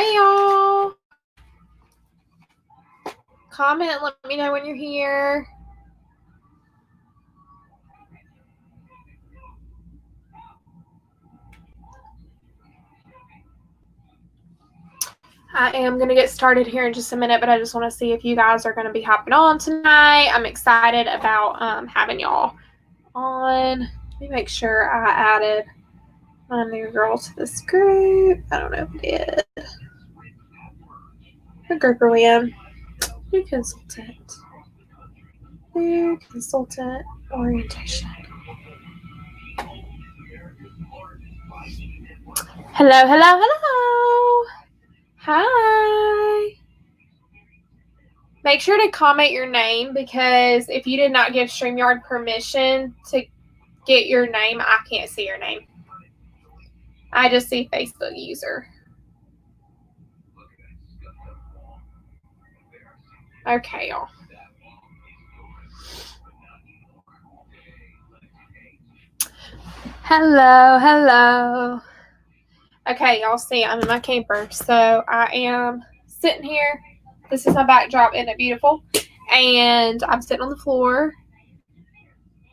Hey, y'all. Comment, let me know when you're here. I am going to get started here in just a minute, but I just want to see if you guys are going to be hopping on tonight. I'm excited about having y'all on. Let me make sure I added my new girl to this group. I don't know if it did. What group are we in? New consultant. New consultant orientation. Hello, hello, hello. Hi. Make sure to comment your name, because if you did not give StreamYard permission to get your name, I can't see your name. I just see Facebook user. Okay, y'all. Hello, hello. Okay, y'all see I'm in my camper. So I am sitting here. This is my backdrop. Isn't it beautiful? And I'm sitting on the floor.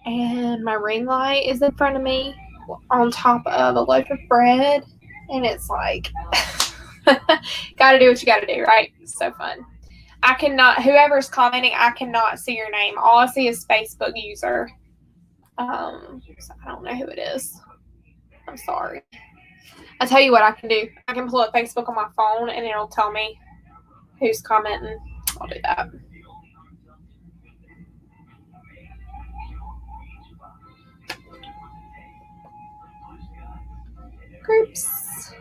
And my ring light is in front of me on top of a loaf of bread. And it's like, gotta do what you gotta do, right? It's so fun. I cannot, whoever's commenting, I cannot see your name. All I see is Facebook user. So I don't know who it is. I'm sorry. I'll tell you what I can do. I can pull up Facebook on my phone and it'll tell me who's commenting. I'll do that. Groups.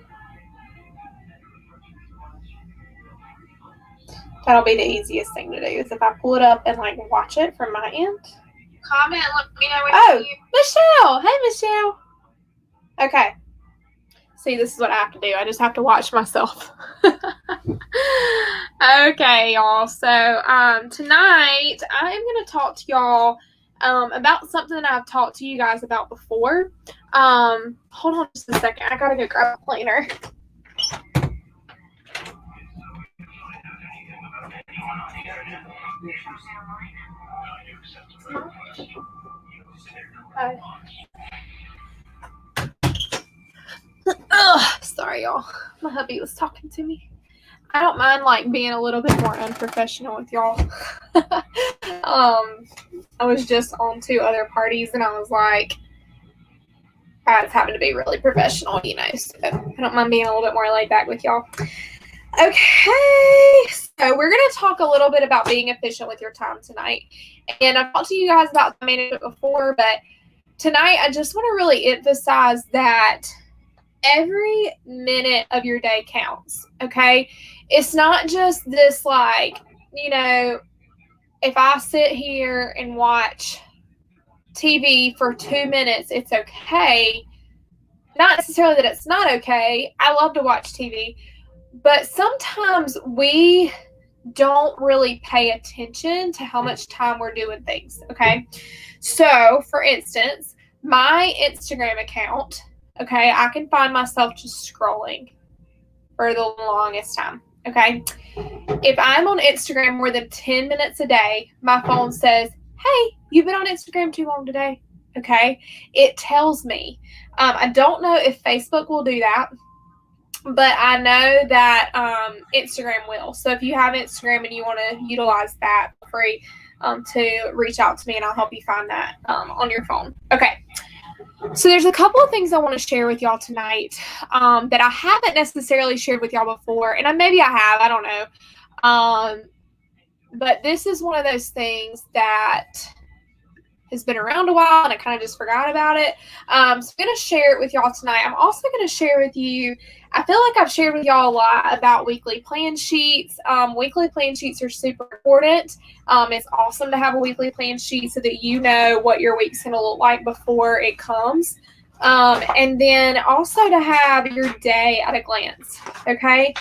That'll be the easiest thing to do, is if I pull it up and like watch it from my end. Comment, let me know what you. Michelle. Hey, Michelle. Okay. See, this is what I have to do. I just have to watch myself. Okay, y'all. So tonight I am going to talk to y'all about something that I've talked to you guys about before. Hold on just a second. I got to go grab a cleaner. Sorry, y'all. My hubby was talking to me. I don't mind like being a little bit more unprofessional with y'all. I was just on 2 other parties and I was like, I was having to be really professional, you know. So I don't mind being a little bit more laid back with y'all. Okay, so we're going to talk a little bit about being efficient with your time tonight. And I've talked to you guys about time management before, but tonight I just want to really emphasize that every minute of your day counts, okay? It's not just this, like, you know, if I sit here and watch TV for 2 minutes, it's okay. Not necessarily that it's not okay. I love to watch TV. But sometimes we don't really pay attention to how much time we're doing things, okay? So, for instance, my Instagram account, okay, I can find myself just scrolling for the longest time, okay? If I'm on Instagram more than 10 minutes a day, my phone says, hey, you've been on Instagram too long today, okay? It tells me. I don't know if Facebook will do that, but I know that Instagram will. So if you have Instagram and you want to utilize that, feel free to reach out to me and I'll help you find that on your phone. Okay. So there's a couple of things I want to share with y'all tonight that I haven't necessarily shared with y'all before. And maybe I have. I don't know. But this is one of those things that has been around a while and I kind of just forgot about it. So I'm going to share it with y'all tonight. I'm also going to share with you, I feel like I've shared with y'all a lot about weekly plan sheets. Weekly plan sheets are super important. It's awesome to have a weekly plan sheet so that you know what your week's going to look like before it comes. And then also to have your day at a glance, okay?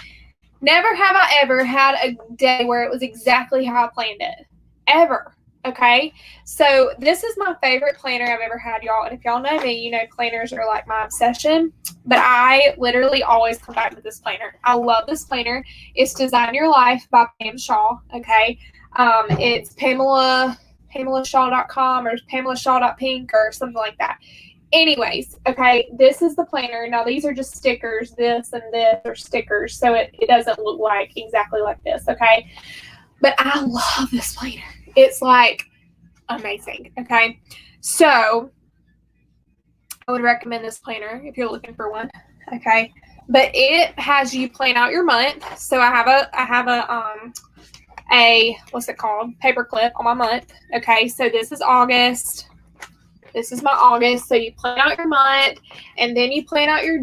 Never have I ever had a day where it was exactly how I planned it. Ever. Okay, so this is my favorite planner I've ever had, y'all. And if y'all know me, you know planners are like my obsession. But I literally always come back to this planner. I love this planner. It's Design Your Life by Pam Shaw. Okay, it's PamelaShaw.com or PamelaShaw.pink or something like that. Anyways, okay, this is the planner. Now, these are just stickers. This and this are stickers, so it doesn't look like exactly like this, okay? But I love this planner. It's like amazing, okay? So I would recommend this planner if you're looking for one, okay? But it has you plan out your month. So I have a what's it called? Paper clip on my month. Okay, so this is August. This is my August. So you plan out your month and then you plan out your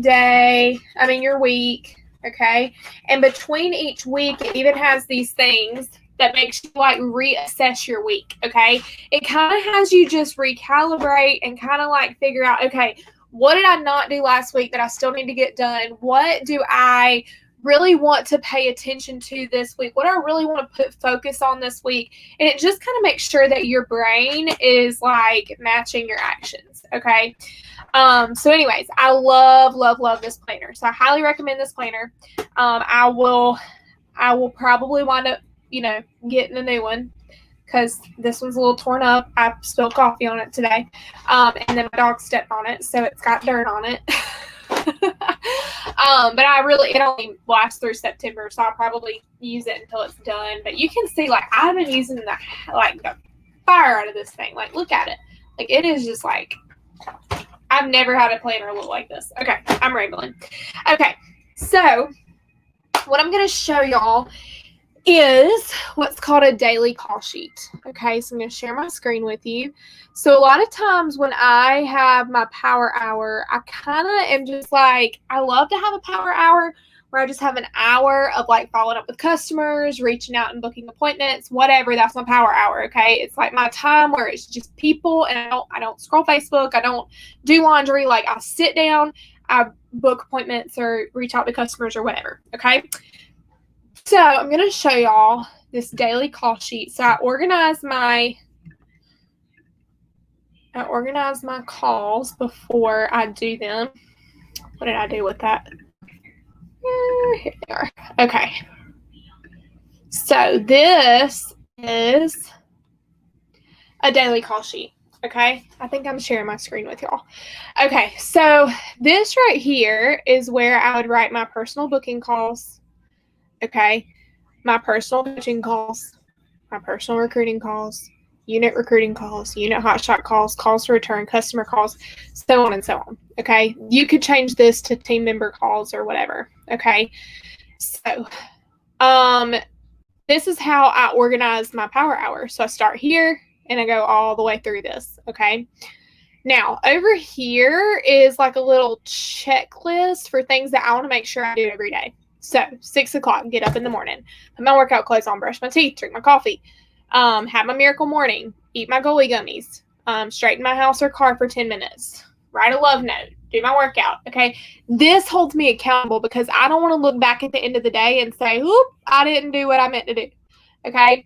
your week. Okay. And between each week, it even has these things that makes you like reassess your week. Okay. It kind of has you just recalibrate and kind of like figure out, okay, what did I not do last week that I still need to get done? What do I really want to pay attention to this week? What do I really want to put focus on this week? And it just kind of makes sure that your brain is like matching your actions. Okay. So anyways, I love this planner. So I highly recommend this planner. I will probably wind up, getting a new one because this one's a little torn up. I spilled coffee on it today. And then my dog stepped on it, so it's got dirt on it. But it only lasts through September, so I'll probably use it until it's done. But you can see, like, I've been using the fire out of this thing. Like, look at it. Like, it is just like, I've never had a planner look like this. Okay, I'm rambling. Okay, so what I'm going to show y'all is what's called a daily call sheet. Okay, so I'm going to share my screen with you. So a lot of times when I have my power hour, I kind of am just like, I love to have a power hour where I just have an hour of like following up with customers, reaching out and booking appointments, whatever. That's my power hour. Okay, it's like my time where it's just people, and I don't scroll Facebook, I don't do laundry. Like, I sit down, I book appointments or reach out to customers or whatever. Okay. So I'm going to show y'all this daily call sheet. So I organize my calls before I do them. What did I do with that? Here they are. Okay. So this is a daily call sheet. Okay. I think I'm sharing my screen with y'all. Okay. So this right here is where I would write my personal booking calls. Okay, my personal coaching calls, my personal recruiting calls, unit recruiting calls, unit hotshot calls, calls to return, customer calls, so on and so on. Okay, you could change this to team member calls or whatever. Okay, so this is how I organize my power hour. So I start here and I go all the way through this. Okay. Now, over here is like a little checklist for things that I want to make sure I do every day. So 6 o'clock, get up in the morning, put my workout clothes on, brush my teeth, drink my coffee, have my miracle morning, eat my goalie gummies, straighten my house or car for 10 minutes, write a love note, do my workout. Okay. This holds me accountable because I don't want to look back at the end of the day and say, oop, I didn't do what I meant to do. Okay.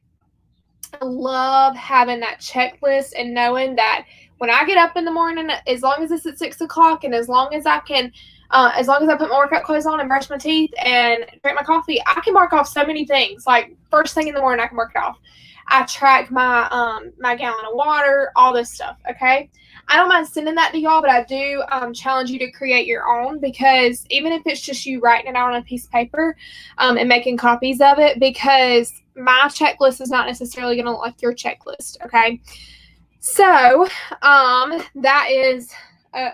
I love having that checklist and knowing that when I get up in the morning, as long as it's at 6 o'clock and as long as I can, as long as I put my workout clothes on and brush my teeth and drink my coffee, I can mark off so many things. Like, first thing in the morning, I can mark it off. I track my my gallon of water, all this stuff, okay? I don't mind sending that to y'all, but I do challenge you to create your own, because even if it's just you writing it out on a piece of paper and making copies of it, because my checklist is not necessarily going to look like your checklist, okay? So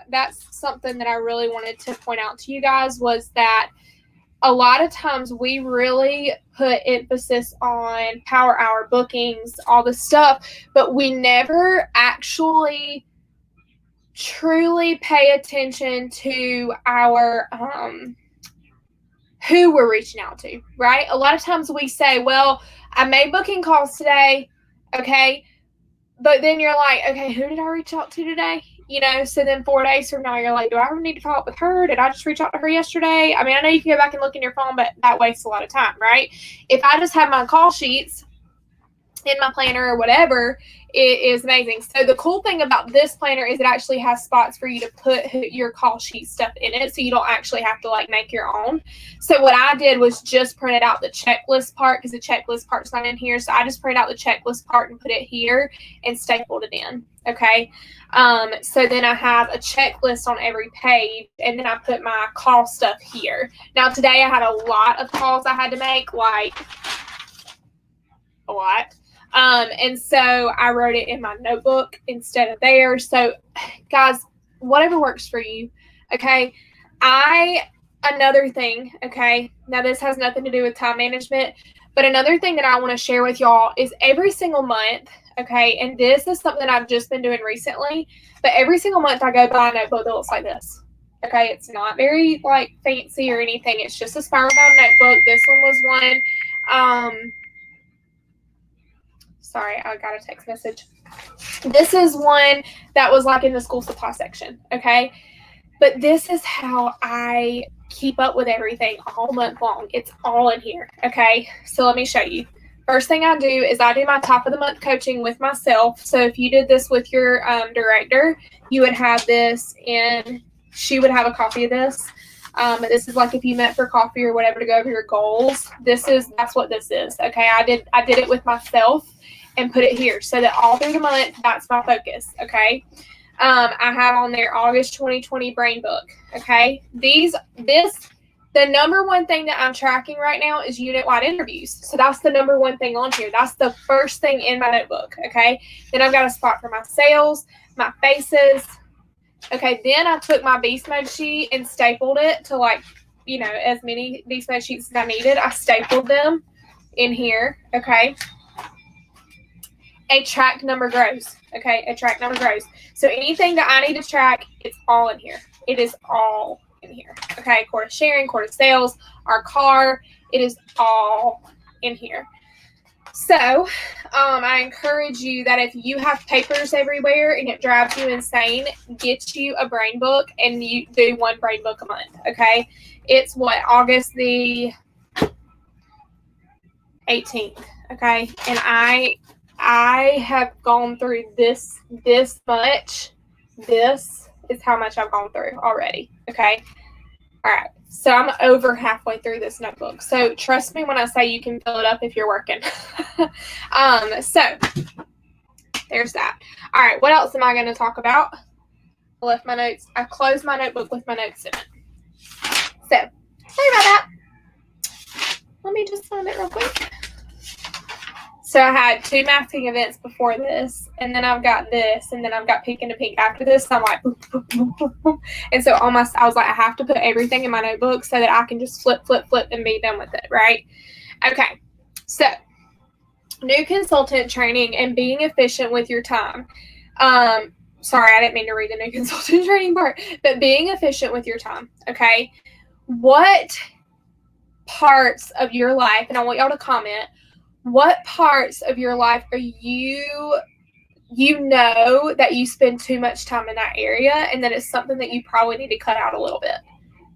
that's something that I really wanted to point out to you guys, was that a lot of times we really put emphasis on power hour bookings, all this stuff, but we never actually truly pay attention to our who we're reaching out to, right? A lot of times we say, well, I made booking calls today, okay, but then you're like, okay, who did I reach out to today? So then 4 days from now, you're like, do I ever need to follow up with her? Did I just reach out to her yesterday? I mean, I know you can go back and look in your phone, but that wastes a lot of time, right? If I just have my call sheets in my planner or whatever, it is amazing. So the cool thing about this planner is it actually has spots for you to put your call sheet stuff in it, so you don't actually have to like make your own. So what I did was just printed out the checklist part, because the checklist part's not in here. So I just printed out the checklist part and put it here and stapled it in. Okay. So then I have a checklist on every page, and then I put my call stuff here. Now today I had a lot of calls I had to make, like a lot. And so I wrote it in my notebook instead of there. So guys, whatever works for you. Okay. Another thing, okay, now this has nothing to do with time management, but another thing that I want to share with y'all is every single month, okay, and this is something I've just been doing recently, but every single month I go buy a notebook that looks like this. Okay, it's not very like fancy or anything. It's just a spiral bound notebook. This one was one. Sorry, I got a text message. This is one that was like in the school supply section, okay? But this is how I keep up with everything all month long. It's all in here, okay? So let me show you. First thing I do is I do my top of the month coaching with myself. So if you did this with your director, you would have this in, she would have a copy of this. This is like if you met for coffee or whatever to go over your goals. That's what this is, okay? I did it with myself and put it here so that all through the month, that's my focus, okay? I have on there August 2020 brain book, okay? The number one thing that I'm tracking right now is unit-wide interviews. So that's the number one thing on here. That's the first thing in my notebook, okay? Then I've got a spot for my sales, my faces. Okay, then I took my beast mode sheet and stapled it to like, as many beast mode sheets as I needed. I stapled them in here, okay? A track number grows, okay? A track number grows. So anything that I need to track, it's all in here. It is all in here, okay? Quarter sharing, quarter sales, our car, it is all in here. So I encourage you that if you have papers everywhere and it drives you insane, get you a brain book and you do one brain book a month, okay? It's August the 18th, okay? And I have gone through this much. This is how much I've gone through already, okay? All right. So I'm over halfway through this notebook. So trust me when I say you can fill it up if you're working. So there's that. All right. What else am I going to talk about? I left my notes. I closed my notebook with my notes in it. So sorry about that. Let me just find it real quick. So I had 2 masking events before this, and then I've got this, and then I've got Pink into Pink after this. So I'm like, boop, boop, boop, boop, boop. And so I was like, I have to put everything in my notebook so that I can just flip, and be done with it, right? Okay, so new consultant training and being efficient with your time. Sorry, I didn't mean to read the new consultant training part, but being efficient with your time, okay? What parts of your life, and I want y'all to comment, what parts of your life are you know that you spend too much time in that area and that it's something that you probably need to cut out a little bit?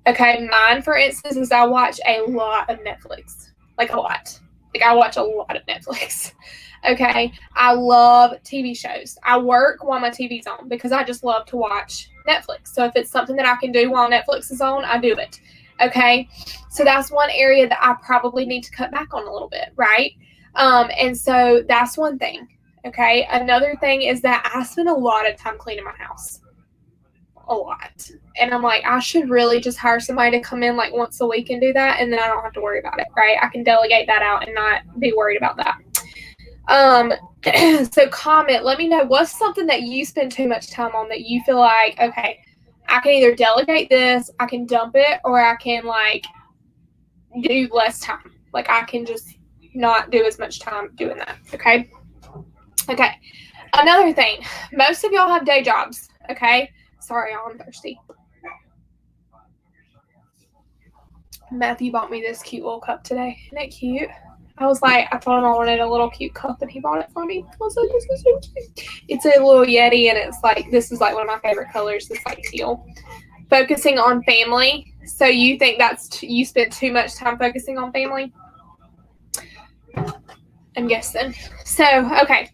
Okay, mine, for instance, is I watch a lot of Netflix. Like a lot. Like I watch a lot of Netflix. Okay, I love TV shows. I work while my TV's on because I just love to watch Netflix. So if it's something that I can do while Netflix is on, I do it. Okay, so that's one area that I probably need to cut back on a little bit, right? And so that's one thing, okay? Another thing is that I spend a lot of time cleaning my house. A lot. And I'm like, I should really just hire somebody to come in like once a week and do that, and then I don't have to worry about it, right? I can delegate that out and not be worried about that. So comment, let me know what's something that you spend too much time on that you feel like, okay, I can either delegate this, I can dump it, or I can like do less time. Like I can just not do as much time doing that, okay? Okay, another thing, most of y'all have day jobs, okay? Sorry, y'all, I'm thirsty. Matthew bought me this cute little cup today. Isn't it cute? I was like, I told him I wanted a little cute cup, and he bought it for me. I was like, this is so cute. It's a little Yeti, and it's like, this is like one of my favorite colors. It's like teal. Focusing on family. So you think you spend too much time focusing on family? I'm guessing. So, okay.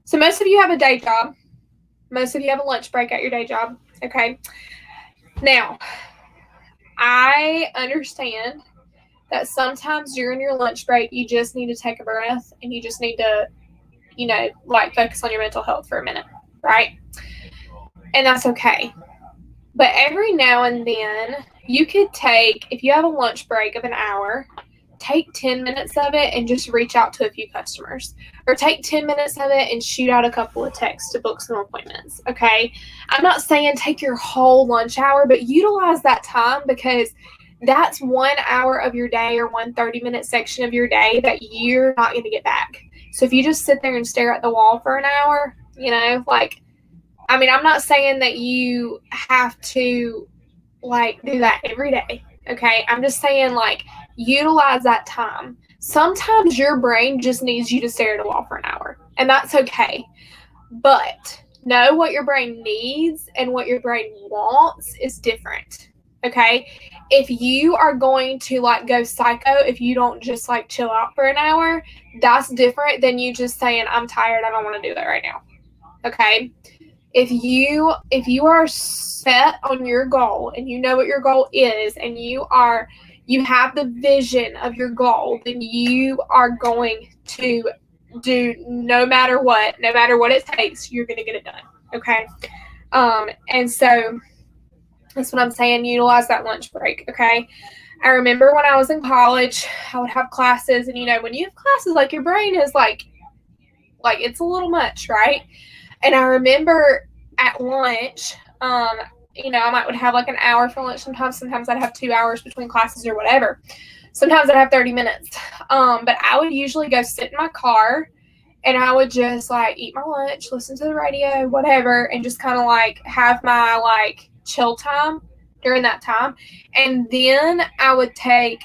So most of you have a day job. Most of you have a lunch break at your day job. Okay. Now, I understand that sometimes during your lunch break, you just need to take a breath and you just need to, focus on your mental health for a minute, right? And that's okay. But every now and then, you could take, if you have a lunch break of an hour, take 10 minutes of it and just reach out to a few customers. Or take 10 minutes of it and shoot out a couple of texts to book some appointments, okay? I'm not saying take your whole lunch hour, but utilize that time because that's 1 hour of your day or 1 30-minute section of your day that you're not going to get back. So if you just sit there and stare at the wall for an hour, I'm not saying that you have to do that every day. Okay. I'm just saying utilize that time. Sometimes your brain just needs you to stare at a wall for an hour, and that's okay. But know what your brain needs and what your brain wants is different. Okay. If you are going to go psycho, if you don't just chill out for an hour, that's different than you just saying, I'm tired, I don't want to do that right now. Okay. If you are set on your goal and you know what your goal is and you have the vision of your goal, then you are going to do no matter what it takes, you're going to get it done. Okay. And so that's what I'm saying. Utilize that lunch break. Okay. I remember when I was in college, I would have classes, and when you have classes, your brain is it's a little much, right? And I remember at lunch, I would have an hour for lunch sometimes. Sometimes I'd have 2 hours between classes or whatever. Sometimes I'd have 30 minutes. But I would usually go sit in my car and I would just eat my lunch, listen to the radio, whatever, and just kind of have my chill time during that time. And then I would take,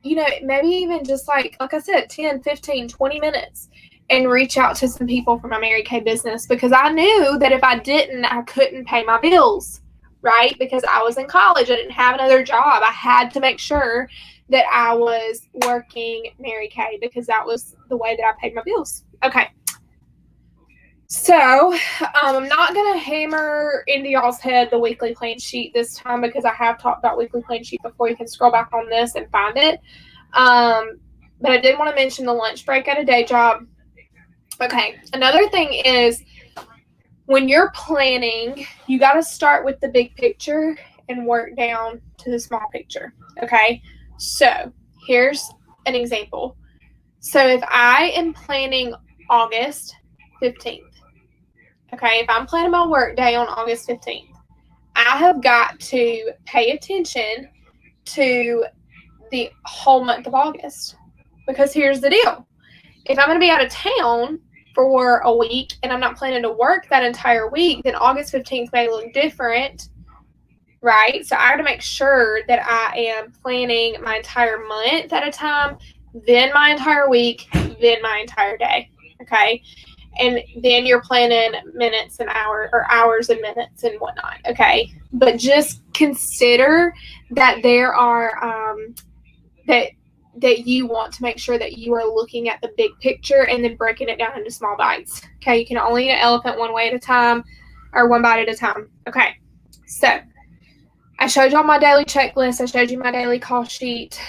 maybe even just like I said, 10, 15, 20 minutes and reach out to some people for my Mary Kay business, because I knew that if I didn't, I couldn't pay my bills, right? Because I was in college. I didn't have another job. I had to make sure that I was working Mary Kay because that was the way that I paid my bills. Okay. So I'm not going to hammer into y'all's head the weekly plan sheet this time because I have talked about weekly plan sheet before. You can scroll back on this and find it. But I did want to mention the lunch break at a day job. Okay, another thing is when you're planning, you got to start with the big picture and work down to the small picture, okay? So here's an example. So if I am planning August 15th, okay, if I'm planning my work day on August 15th, I have got to pay attention to the whole month of August, because here's the deal. If I'm going to be out of town for a week and I'm not planning to work that entire week, then August 15th may look different, right? So I got to make sure that I am planning my entire month at a time, then my entire week, then my entire day, okay? And then you're planning minutes and hours and minutes and whatnot, okay? But just consider that there are that you want to make sure that you are looking at the big picture and then breaking it down into small bites. Okay, you can only eat an elephant one way at a time, or one bite at a time. Okay, so I showed y'all my daily checklist. I showed you my daily call sheet.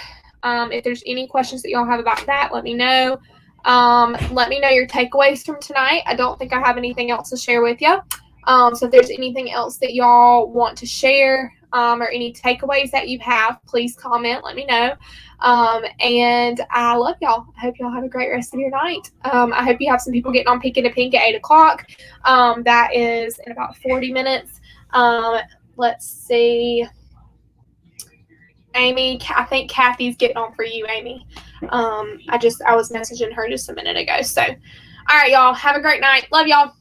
If there's any questions that y'all have about that, let me know. Let me know your takeaways from tonight. I don't think I have anything else to share with you. So if there's anything else that y'all want to share, or any takeaways that you have, please comment. Let me know. And I love y'all. I hope y'all have a great rest of your night. I hope you have some people getting on Pink and Pink at 8 o'clock. That is in about 40 minutes. Let's see. Amy, I think Kathy's getting on for you, Amy. I was messaging her just a minute ago. So, all right, y'all. Have a great night. Love y'all.